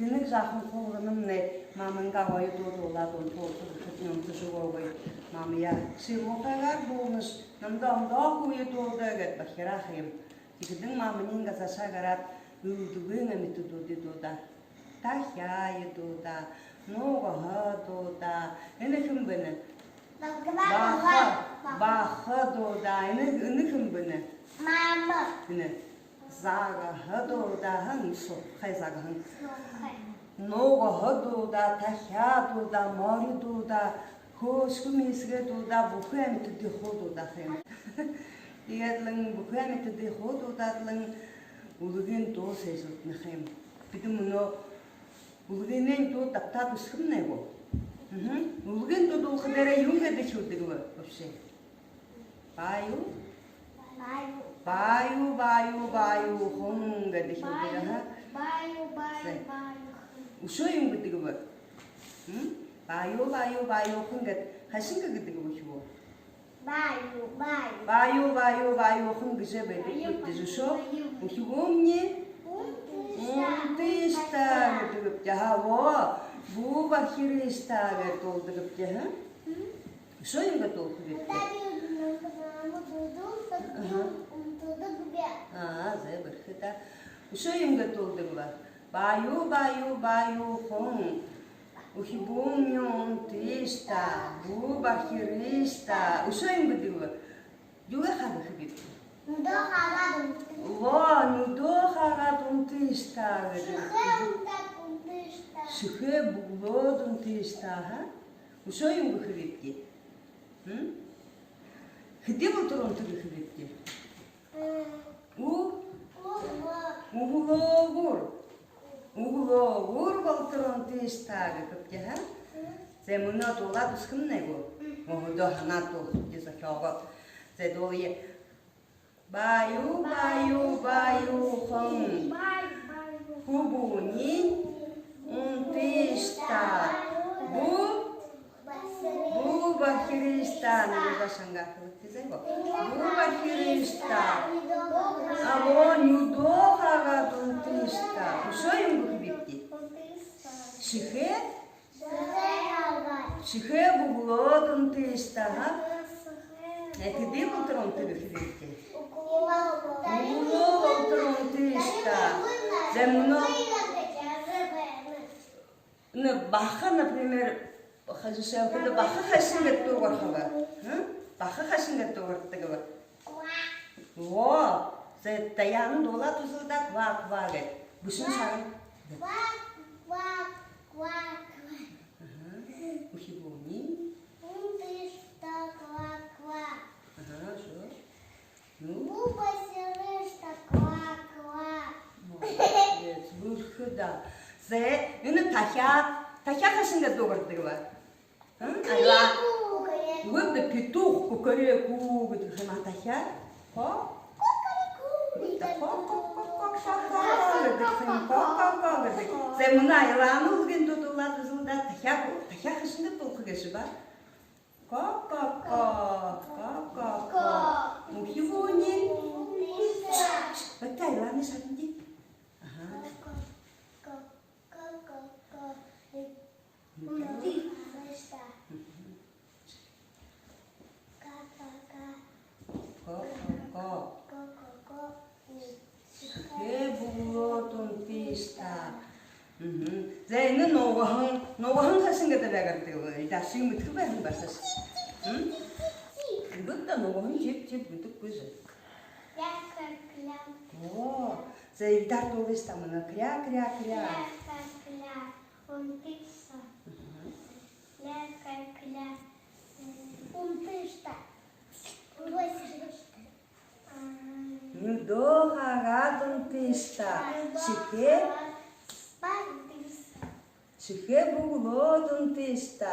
Тинек жахын қолғыным не мамынға ойы доды оладың қолғын тұжығы ой мамыя шимоқағар болныш намда ойы доды әгет бақира қиым тегідің мамынен ғазаша ғарат үлдігің әметі доды дода тахяйы дода ноғығы дода әні кім бұны бақы дода әні кім бұны мамы Zaga hadoda hanso, zaga hanso. Noga hadoda, tahyadoda, maridoda, koşkumisgedoda, bukhemete de hododa hem. Diğerlerin bukhemete de hododadların ulugin dosesut hem. Bidim bunu uluginin do tapta düşkün ne bu? Ulugin do kadere yunga de çöldü bu şey. Bayu, honga de şöyle ha. Bayu. Uşoyun gidiyor bu. Bayu, honga. Haşinga gidiyor bu şu. Bayu, honga jebe de şu. Bu şu umni. Untista gidiyor. Ya bu bakirista gidiyor ha. Uşoyun gidiyor. Zey berkata. Uşoyum gatoldu bu. Bayu, hon. Uhibumyon tista, bu bakirista. Uşoyum gidiyor. Yuga haga hibip. Nudo haga tista. Şıhe bulodun tista ha. Uşoyum hibip ki. Где вы турон туги хвитки? Угловур волтурон тистага капки ха? Зе муна дола дускым него. Могудо ханато диза хёга. Зе доле баю хон. Хубуни тиста. Bu bakirista ne başanga kılıktı bu. Bu bakirista. Abo nudo haga tuntista. Uşoyum bu bitti. Şihe bu bulo tuntista ha. Ekidi bu trontu bitti. Bu tuntista. Zemuno. Ne baha, например, Хажу шелкада баха хашинга тугар хава. Баха хашинга тугар тагава. Во, зе таян дола тузулда ква ге. Бушун шагын. Ухибуни. Унтишта ква. Шо? Ну. Бубасиришта ква. Молодец, бурхуда. Зе, юна Тахя хашинга тугар тагава. Вот да петух, кукареку, вот хана тахя. Земна илану ген туту лату зулда тахя хашинга толку гешиба. Мухивони. Батай лани шатинди. Zeynep Novah'ın haşingada beğendiği ida şimdi tıbben basas. Bu da Novah'ın cep büyük güzel. Oo, Zeynep dar dolu istamına kria. Унтиста. Унтишта. Nudo haga tuntista. Şihe bulo tuntista.